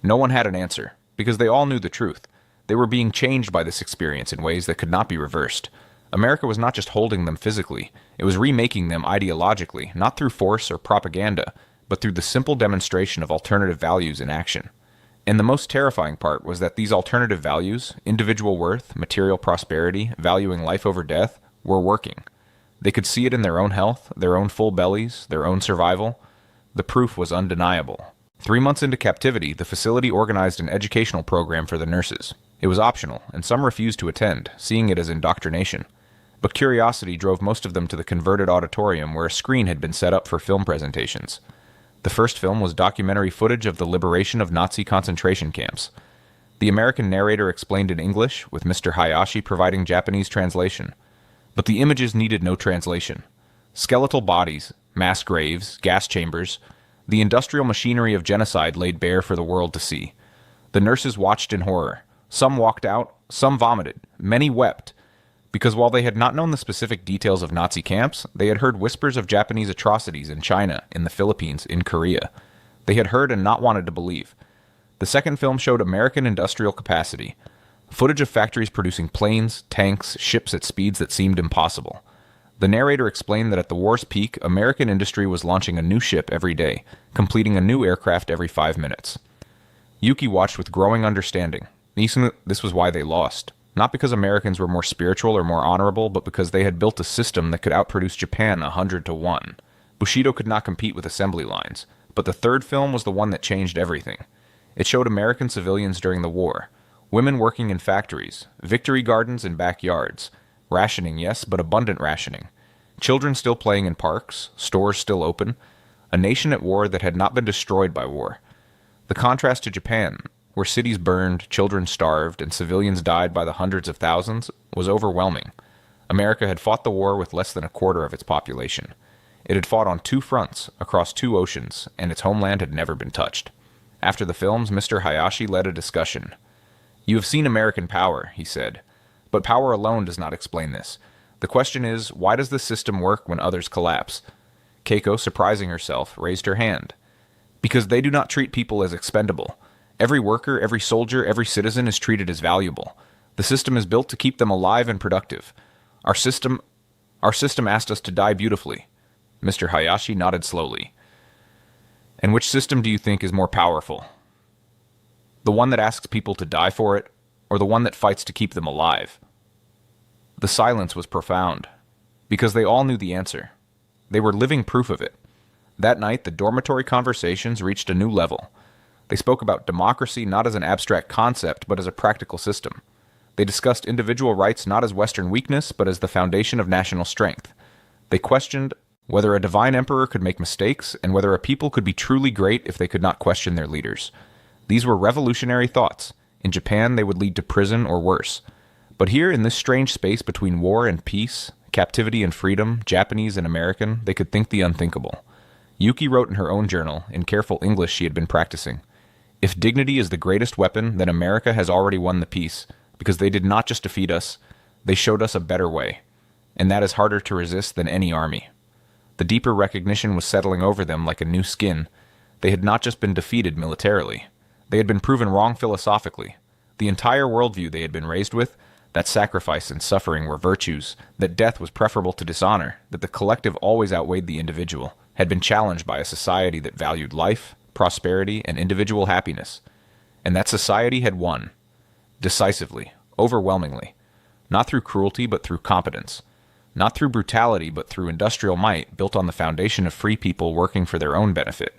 No one had an answer, because they all knew the truth. They were being changed by this experience in ways that could not be reversed. America was not just holding them physically, it was remaking them ideologically, not through force or propaganda, but through the simple demonstration of alternative values in action. And the most terrifying part was that these alternative values, individual worth, material prosperity, valuing life over death, were working. They could see it in their own health, their own full bellies, their own survival. The proof was undeniable. 3 months into captivity, the facility organized an educational program for the nurses. It was optional, and some refused to attend, seeing it as indoctrination. But curiosity drove most of them to the converted auditorium where a screen had been set up for film presentations. The first film was documentary footage of the liberation of Nazi concentration camps. The American narrator explained in English, with Mr. Hayashi providing Japanese translation. But the images needed no translation. Skeletal bodies, mass graves, gas chambers, the industrial machinery of genocide laid bare for the world to see. The nurses watched in horror. Some walked out, some vomited, many wept, because while they had not known the specific details of Nazi camps, they had heard whispers of Japanese atrocities in China, in the Philippines, in Korea. They had heard and not wanted to believe. The second film showed American industrial capacity. Footage of factories producing planes, tanks, ships at speeds that seemed impossible. The narrator explained that at the war's peak, American industry was launching a new ship every day, completing a new aircraft every 5 minutes. Yuki watched with growing understanding. This was why they lost. Not because Americans were more spiritual or more honorable, but because they had built a system that could outproduce Japan 100 to 1. Bushido could not compete with assembly lines, but the third film was the one that changed everything. It showed American civilians during the war, women working in factories, victory gardens and backyards, rationing, yes, but abundant rationing, children still playing in parks, stores still open, a nation at war that had not been destroyed by war. The contrast to Japan, where cities burned, children starved, and civilians died by the hundreds of thousands, was overwhelming. America had fought the war with less than a quarter of its population. It had fought on 2 fronts, across 2 oceans, and its homeland had never been touched. After the films, Mr. Hayashi led a discussion. "You have seen American power," he said. "But power alone does not explain this. The question is, why does the system work when others collapse?" Keiko, surprising herself, raised her hand. "Because they do not treat people as expendable. Every worker, every soldier, every citizen is treated as valuable. The system is built to keep them alive and productive. Our system asked us to die beautifully." Mr. Hayashi nodded slowly. "And which system do you think is more powerful? The one that asks people to die for it, or the one that fights to keep them alive?" The silence was profound, because they all knew the answer. They were living proof of it. That night, the dormitory conversations reached a new level. They spoke about democracy not as an abstract concept, but as a practical system. They discussed individual rights not as Western weakness, but as the foundation of national strength. They questioned whether a divine emperor could make mistakes, and whether a people could be truly great if they could not question their leaders. These were revolutionary thoughts. In Japan, they would lead to prison or worse. But here, in this strange space between war and peace, captivity and freedom, Japanese and American, they could think the unthinkable. Yuki wrote in her own journal, in careful English she had been practicing, "If dignity is the greatest weapon, then America has already won the peace, because they did not just defeat us, they showed us a better way. And that is harder to resist than any army." The deeper recognition was settling over them like a new skin. They had not just been defeated militarily. They had been proven wrong philosophically. The entire worldview they had been raised with, that sacrifice and suffering were virtues, that death was preferable to dishonor, that the collective always outweighed the individual, had been challenged by a society that valued life, prosperity, and individual happiness. And that society had won. Decisively, overwhelmingly. Not through cruelty, but through competence. Not through brutality, but through industrial might, built on the foundation of free people working for their own benefit.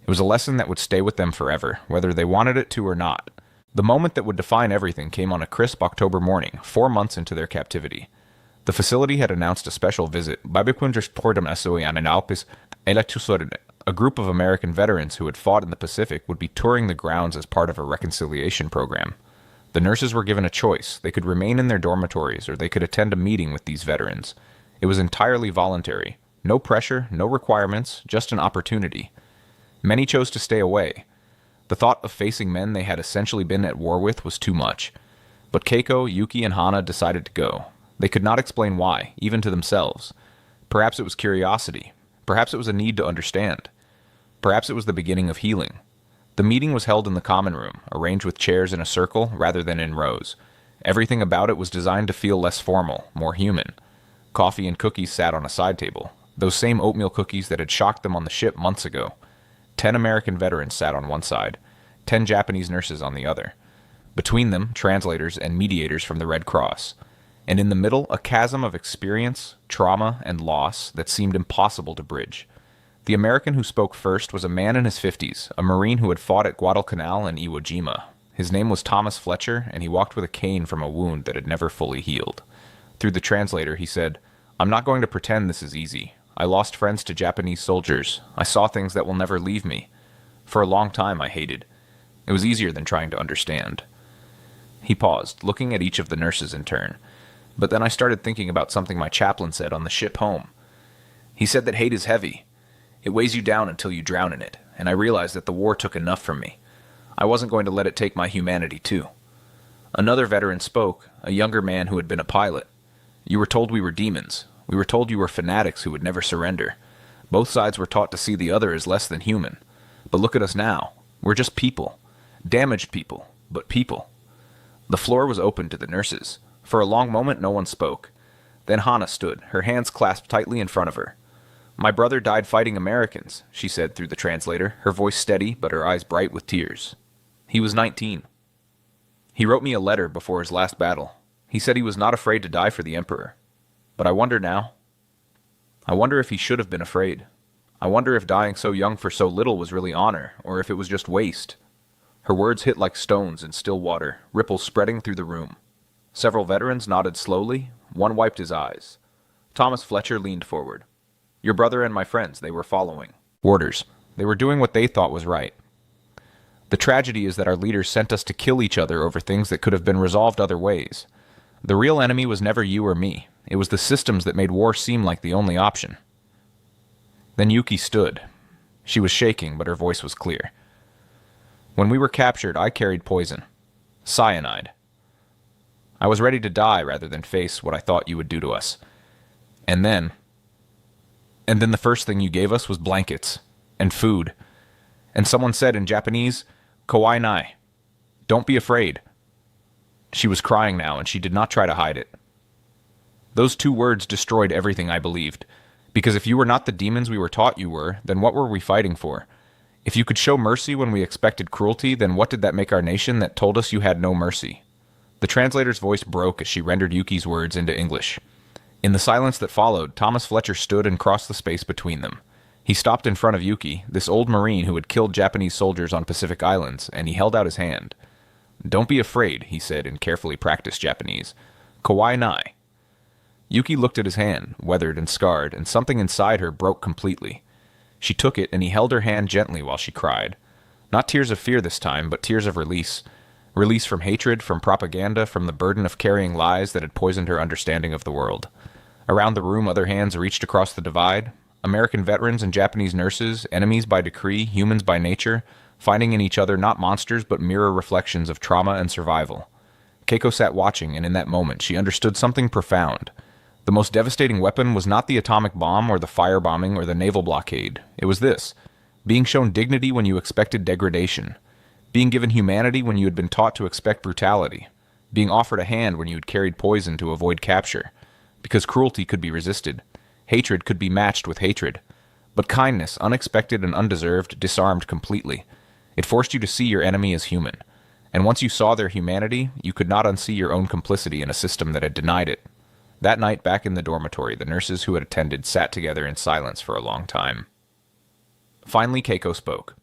It was a lesson that would stay with them forever, whether they wanted it to or not. The moment that would define everything came on a crisp October morning, 4 months into their captivity. The facility had announced a special visit. A group of American veterans who had fought in the Pacific would be touring the grounds as part of a reconciliation program. The nurses were given a choice. They could remain in their dormitories, or they could attend a meeting with these veterans. It was entirely voluntary. No pressure, no requirements, just an opportunity. Many chose to stay away. The thought of facing men they had essentially been at war with was too much. But Keiko, Yuki, and Hana decided to go. They could not explain why, even to themselves. Perhaps it was curiosity. Perhaps it was a need to understand. Perhaps it was the beginning of healing. The meeting was held in the common room, arranged with chairs in a circle rather than in rows. Everything about it was designed to feel less formal, more human. Coffee and cookies sat on a side table, those same oatmeal cookies that had shocked them on the ship months ago. 10 American veterans sat on one side, 10 Japanese nurses on the other. Between them, translators and mediators from the Red Cross. And in the middle, a chasm of experience, trauma, and loss that seemed impossible to bridge. The American who spoke first was a man in his 50s, a Marine who had fought at Guadalcanal and Iwo Jima. His name was Thomas Fletcher, and he walked with a cane from a wound that had never fully healed. Through the translator, he said, "I'm not going to pretend this is easy. I lost friends to Japanese soldiers. I saw things that will never leave me. For a long time, I hated. It was easier than trying to understand." He paused, looking at each of the nurses in turn. "But then I started thinking about something my chaplain said on the ship home. He said that hate is heavy. It weighs you down until you drown in it, and I realized that the war took enough from me. I wasn't going to let it take my humanity, too." Another veteran spoke, a younger man who had been a pilot. "You were told we were demons. We were told you were fanatics who would never surrender. Both sides were taught to see the other as less than human. But look at us now. We're just people. Damaged people, but people." The floor was open to the nurses. For a long moment, no one spoke. Then Hana stood, her hands clasped tightly in front of her. "My brother died fighting Americans," she said through the translator, her voice steady but her eyes bright with tears. "He was 19. He wrote me a letter before his last battle. He said he was not afraid to die for the Emperor. But I wonder now. I wonder if he should have been afraid. I wonder if dying so young for so little was really honor, or if it was just waste." Her words hit like stones in still water, ripples spreading through the room. Several veterans nodded slowly. One wiped his eyes. Thomas Fletcher leaned forward. Your brother and my friends, they were following orders. They were doing what they thought was right. The tragedy is that our leaders sent us to kill each other over things that could have been resolved other ways. The real enemy was never you or me. It was the systems that made war seem like the only option. Then Yuki stood. She was shaking, but her voice was clear. When we were captured, I carried poison. Cyanide. I was ready to die rather than face what I thought you would do to us. And then the first thing you gave us was blankets and food. And someone said in Japanese, "Kawai nai." Don't be afraid. She was crying now, and she did not try to hide it. Those 2 words destroyed everything I believed. Because if you were not the demons we were taught you were, then what were we fighting for? If you could show mercy when we expected cruelty, then what did that make our nation that told us you had no mercy? The translator's voice broke as she rendered Yuki's words into English. In the silence that followed, Thomas Fletcher stood and crossed the space between them. He stopped in front of Yuki, this old Marine who had killed Japanese soldiers on Pacific Islands, and he held out his hand. Don't be afraid, he said in carefully practiced Japanese. Kawai nai. Yuki looked at his hand, weathered and scarred, and something inside her broke completely. She took it, and he held her hand gently while she cried. Not tears of fear this time, but tears of release. Release from hatred, from propaganda, from the burden of carrying lies that had poisoned her understanding of the world. Around the room, other hands reached across the divide. American veterans and Japanese nurses, enemies by decree, humans by nature, finding in each other not monsters but mirror reflections of trauma and survival. Keiko sat watching, and in that moment she understood something profound. The most devastating weapon was not the atomic bomb or the firebombing or the naval blockade. It was this: being shown dignity when you expected degradation. Being given humanity when you had been taught to expect brutality. Being offered a hand when you had carried poison to avoid capture. Because cruelty could be resisted. Hatred could be matched with hatred. But kindness, unexpected and undeserved, disarmed completely. It forced you to see your enemy as human. And once you saw their humanity, you could not unsee your own complicity in a system that had denied it. That night, back in the dormitory, the nurses who had attended sat together in silence for a long time. Finally, Keiko spoke.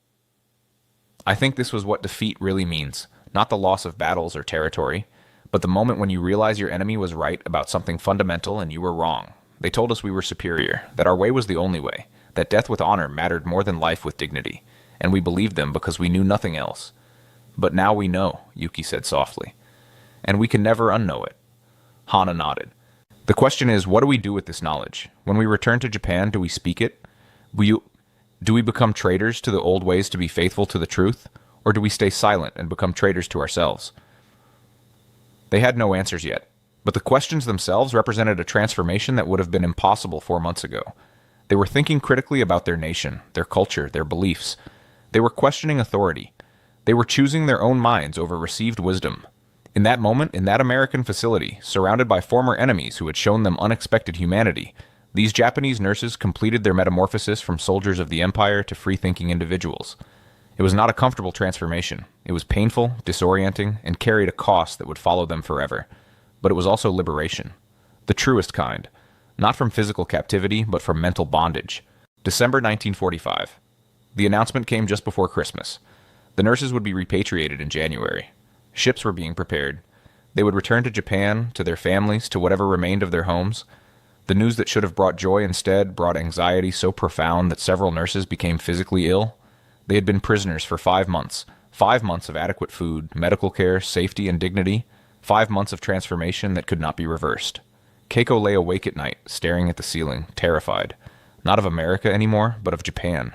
I think this was what defeat really means. Not the loss of battles or territory, but the moment when you realize your enemy was right about something fundamental and you were wrong. They told us we were superior, that our way was the only way, that death with honor mattered more than life with dignity, and we believed them because we knew nothing else. But now we know, Yuki said softly, and we can never unknow it. Hana nodded. The question is, what do we do with this knowledge? When we return to Japan, do we speak it? Do we become traitors to the old ways to be faithful to the truth? Or do we stay silent and become traitors to ourselves? They had no answers yet, but the questions themselves represented a transformation that would have been impossible 4 months ago. They were thinking critically about their nation, their culture, their beliefs. They were questioning authority. They were choosing their own minds over received wisdom. In that moment, in that American facility, surrounded by former enemies who had shown them unexpected humanity, these Japanese nurses completed their metamorphosis from soldiers of the empire to free-thinking individuals. It was not a comfortable transformation. It was painful, disorienting, and carried a cost that would follow them forever. But it was also liberation. The truest kind. Not from physical captivity, but from mental bondage. December 1945. The announcement came just before Christmas. The nurses would be repatriated in January. Ships were being prepared. They would return to Japan, to their families, to whatever remained of their homes. The news that should have brought joy instead brought anxiety so profound that several nurses became physically ill. They had been prisoners for 5 months. 5 months of adequate food, medical care, safety, and dignity. 5 months of transformation that could not be reversed. Keiko lay awake at night, staring at the ceiling, terrified. Not of America anymore, but of Japan.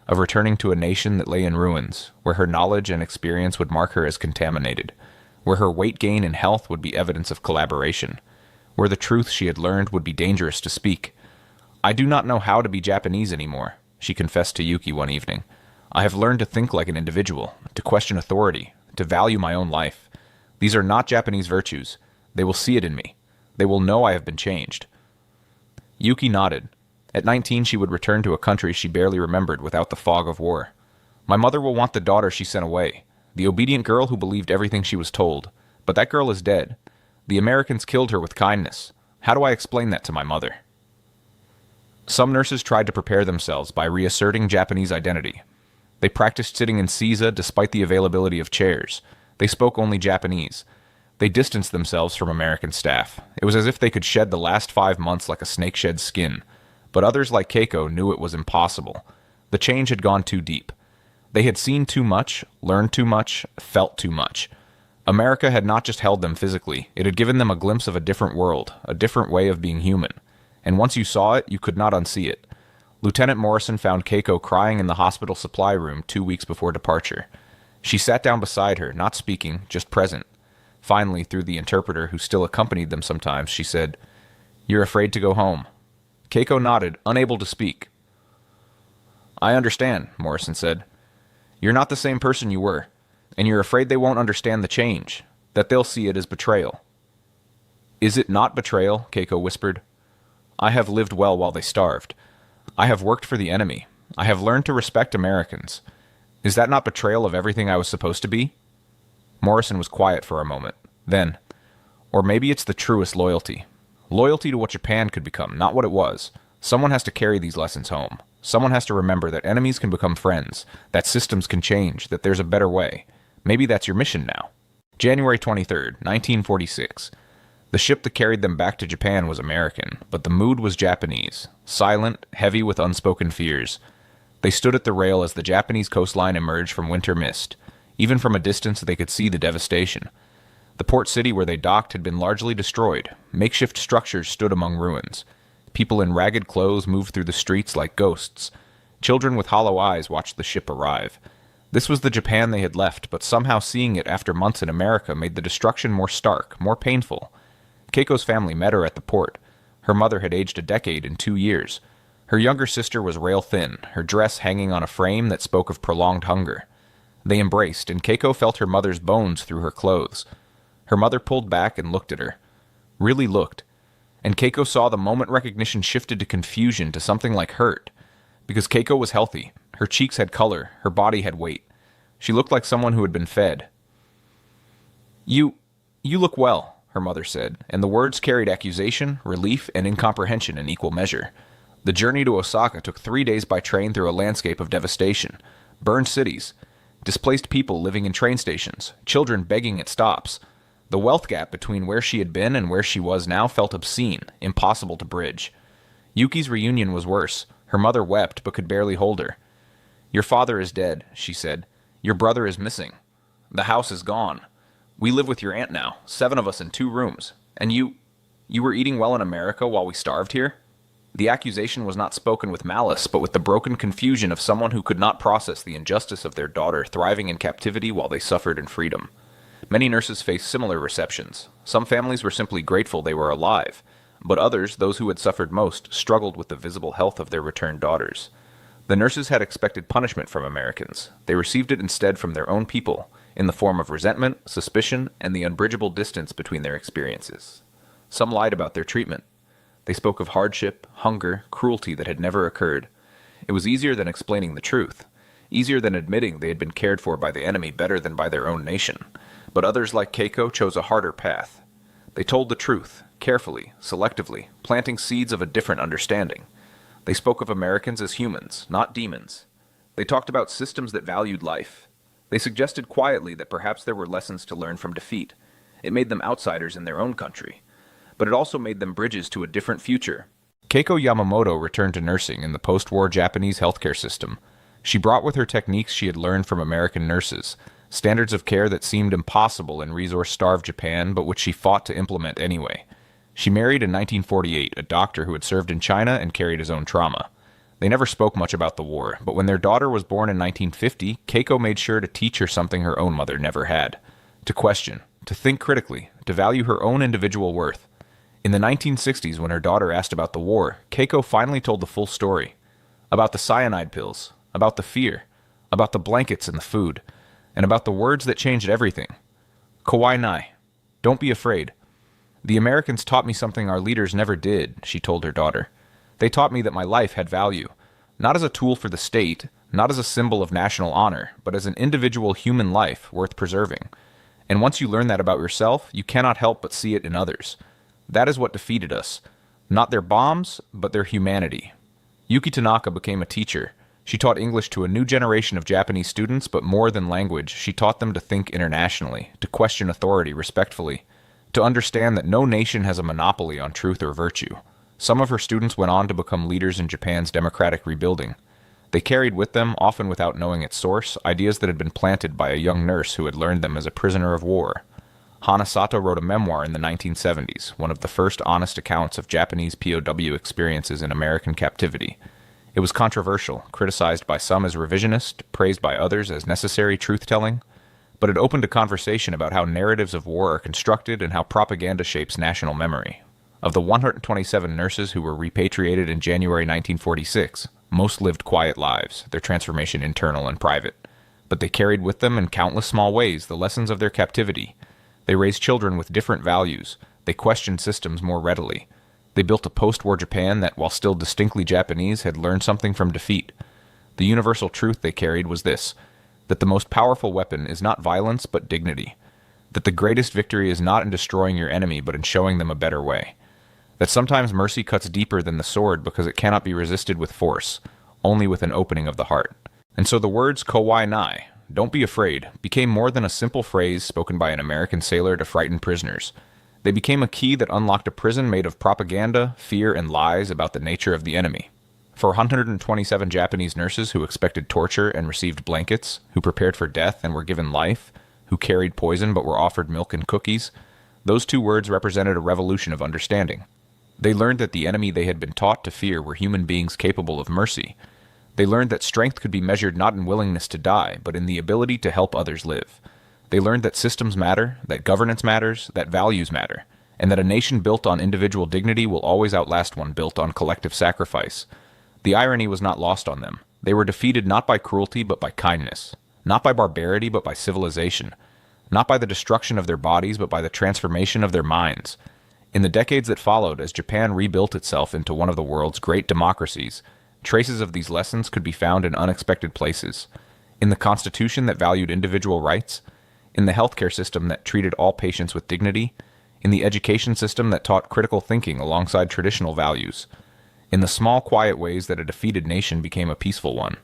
Of returning to a nation that lay in ruins, where her knowledge and experience would mark her as contaminated. Where her weight gain and health would be evidence of collaboration. Where the truth she had learned would be dangerous to speak. I do not know how to be Japanese anymore, she confessed to Yuki one evening. I have learned to think like an individual, to question authority, to value my own life. These are not Japanese virtues. They will see it in me. They will know I have been changed. Yuki nodded. At 19, she would return to a country she barely remembered without the fog of war. My mother will want the daughter she sent away, the obedient girl who believed everything she was told. But that girl is dead. The Americans killed her with kindness. How do I explain that to my mother? Some nurses tried to prepare themselves by reasserting Japanese identity. They practiced sitting in seiza despite the availability of chairs. They spoke only Japanese. They distanced themselves from American staff. It was as if they could shed the last 5 months like a snake sheds skin. But others like Keiko knew it was impossible. The change had gone too deep. They had seen too much, learned too much, felt too much. America had not just held them physically, it had given them a glimpse of a different world, a different way of being human. And once you saw it, you could not unsee it. Lieutenant Morrison found Keiko crying in the hospital supply room 2 weeks before departure. She sat down beside her, not speaking, just present. Finally, through the interpreter who still accompanied them sometimes, she said, "You're afraid to go home." Keiko nodded, unable to speak. "I understand," Morrison said. "You're not the same person you were, and you're afraid they won't understand the change, that they'll see it as betrayal." "Is it not betrayal?" Keiko whispered. "I have lived well while they starved. I have worked for the enemy. I have learned to respect Americans. Is that not betrayal of everything I was supposed to be?" Morrison was quiet for a moment. Then, "Or maybe it's the truest loyalty. Loyalty to what Japan could become, not what it was. Someone has to carry these lessons home. Someone has to remember that enemies can become friends, that systems can change, that there's a better way. Maybe that's your mission now." January 23rd, 1946. The ship that carried them back to Japan was American, but the mood was Japanese, silent, heavy with unspoken fears. They stood at the rail as the Japanese coastline emerged from winter mist. Even from a distance, they could see the devastation. The port city where they docked had been largely destroyed. Makeshift structures stood among ruins. People in ragged clothes moved through the streets like ghosts. Children with hollow eyes watched the ship arrive. This was the Japan they had left, but somehow seeing it after months in America made the destruction more stark, more painful. Keiko's family met her at the port. Her mother had aged a decade in 2 years. Her younger sister was rail-thin, her dress hanging on a frame that spoke of prolonged hunger. They embraced, and Keiko felt her mother's bones through her clothes. Her mother pulled back and looked at her. Really looked. And Keiko saw the moment recognition shifted to confusion, to something like hurt. Because Keiko was healthy. Her cheeks had color, her body had weight. She looked like someone who had been fed. You look well," her mother said, and the words carried accusation, relief, and incomprehension in equal measure. The journey to Osaka took 3 days by train through a landscape of devastation. Burned cities. Displaced people living in train stations. Children begging at stops. The wealth gap between where she had been and where she was now felt obscene, impossible to bridge. Yuki's reunion was worse. Her mother wept, but could barely hold her. "Your father is dead," she said. "Your brother is missing. The house is gone. We live with your aunt now, 7 of us in 2 rooms. And you were eating well in America while we starved here?" The accusation was not spoken with malice, but with the broken confusion of someone who could not process the injustice of their daughter thriving in captivity while they suffered in freedom. Many nurses faced similar receptions. Some families were simply grateful they were alive, but others, those who had suffered most, struggled with the visible health of their returned daughters. The nurses had expected punishment from Americans. They received it instead from their own people, in the form of resentment, suspicion, and the unbridgeable distance between their experiences. Some lied about their treatment. They spoke of hardship, hunger, cruelty that had never occurred. It was easier than explaining the truth, easier than admitting they had been cared for by the enemy better than by their own nation. But others like Keiko chose a harder path. They told the truth, carefully, selectively, planting seeds of a different understanding. They spoke of Americans as humans, not demons. They talked about systems that valued life. They suggested quietly that perhaps there were lessons to learn from defeat. It made them outsiders in their own country. But it also made them bridges to a different future. Keiko Yamamoto returned to nursing in the post-war Japanese healthcare system. She brought with her techniques she had learned from American nurses, standards of care that seemed impossible in resource-starved Japan, but which she fought to implement anyway. She married in 1948 a doctor who had served in China and carried his own trauma. They never spoke much about the war, but when their daughter was born in 1950, Keiko made sure to teach her something her own mother never had. To question, to think critically, to value her own individual worth. In the 1960s, when her daughter asked about the war, Keiko finally told the full story. About the cyanide pills, about the fear, about the blankets and the food, and about the words that changed everything. Kawai nai. Don't be afraid. The Americans taught me something our leaders never did, she told her daughter. They taught me that my life had value, not as a tool for the state, not as a symbol of national honor, but as an individual human life worth preserving. And once you learn that about yourself, you cannot help but see it in others. That is what defeated us. Not their bombs, but their humanity. Yuki Tanaka became a teacher. She taught English to a new generation of Japanese students, but more than language, she taught them to think internationally, to question authority respectfully, to understand that no nation has a monopoly on truth or virtue. Some of her students went on to become leaders in Japan's democratic rebuilding. They carried with them, often without knowing its source, ideas that had been planted by a young nurse who had learned them as a prisoner of war. Hanasato wrote a memoir in the 1970s, one of the first honest accounts of Japanese POW experiences in American captivity. It was controversial, criticized by some as revisionist, praised by others as necessary truth-telling, but it opened a conversation about how narratives of war are constructed and how propaganda shapes national memory. Of the 127 nurses who were repatriated in January 1946, most lived quiet lives, their transformation internal and private. But they carried with them in countless small ways the lessons of their captivity. They raised children with different values. They questioned systems more readily. They built a post-war Japan that, while still distinctly Japanese, had learned something from defeat. The universal truth they carried was this: that the most powerful weapon is not violence but dignity. That the greatest victory is not in destroying your enemy but in showing them a better way. That sometimes mercy cuts deeper than the sword because it cannot be resisted with force, only with an opening of the heart. And so the words "kowai nai," don't be afraid, became more than a simple phrase spoken by an American sailor to frighten prisoners. They became a key that unlocked a prison made of propaganda, fear, and lies about the nature of the enemy. For 127 Japanese nurses who expected torture and received blankets, who prepared for death and were given life, who carried poison but were offered milk and cookies, those two words represented a revolution of understanding. They learned that the enemy they had been taught to fear were human beings capable of mercy. They learned that strength could be measured not in willingness to die, but in the ability to help others live. They learned that systems matter, that governance matters, that values matter, and that a nation built on individual dignity will always outlast one built on collective sacrifice. The irony was not lost on them. They were defeated not by cruelty but by kindness, not by barbarity but by civilization, not by the destruction of their bodies but by the transformation of their minds. In the decades that followed, as Japan rebuilt itself into one of the world's great democracies, traces of these lessons could be found in unexpected places. In the constitution that valued individual rights, in the healthcare system that treated all patients with dignity, in the education system that taught critical thinking alongside traditional values, in the small, quiet ways that a defeated nation became a peaceful one.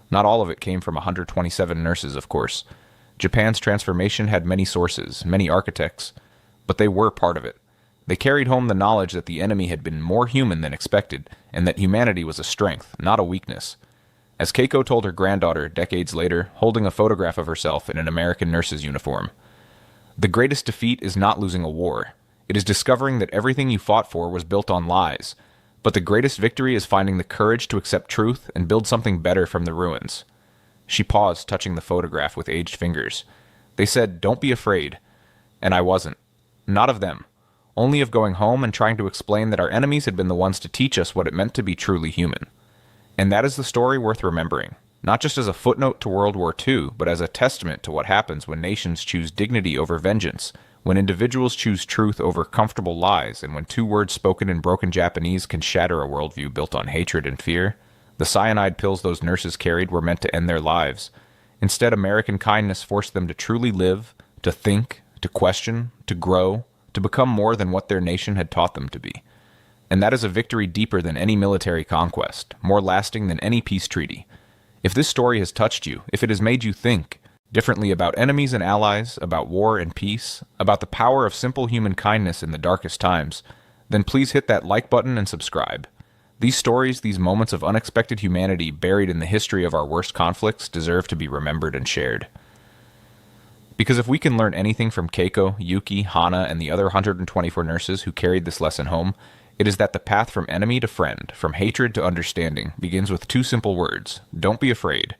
Not all of it came from 127 nurses, of course. Japan's transformation had many sources, many architects, but they were part of it. They carried home the knowledge that the enemy had been more human than expected, and that humanity was a strength, not a weakness. As Keiko told her granddaughter decades later, holding a photograph of herself in an American nurse's uniform, "The greatest defeat is not losing a war. It is discovering that everything you fought for was built on lies. But the greatest victory is finding the courage to accept truth and build something better from the ruins." She paused, touching the photograph with aged fingers. They said, "Don't be afraid." And I wasn't. Not of them. Only of going home and trying to explain that our enemies had been the ones to teach us what it meant to be truly human. And that is the story worth remembering, not just as a footnote to World War II, but as a testament to what happens when nations choose dignity over vengeance, when individuals choose truth over comfortable lies, and when two words spoken in broken Japanese can shatter a worldview built on hatred and fear. The cyanide pills those nurses carried were meant to end their lives. Instead, American kindness forced them to truly live, to think, to question, to grow, to become more than what their nation had taught them to be. And that is a victory deeper than any military conquest, more lasting than any peace treaty. If this story has touched you, if it has made you think differently about enemies and allies, about war and peace, about the power of simple human kindness in the darkest times, then please hit that like button and subscribe. These stories, these moments of unexpected humanity buried in the history of our worst conflicts, deserve to be remembered and shared. Because if we can learn anything from Keiko, Yuki, Hana, and the other 124 nurses who carried this lesson home, it is that the path from enemy to friend, from hatred to understanding, begins with two simple words: don't be afraid.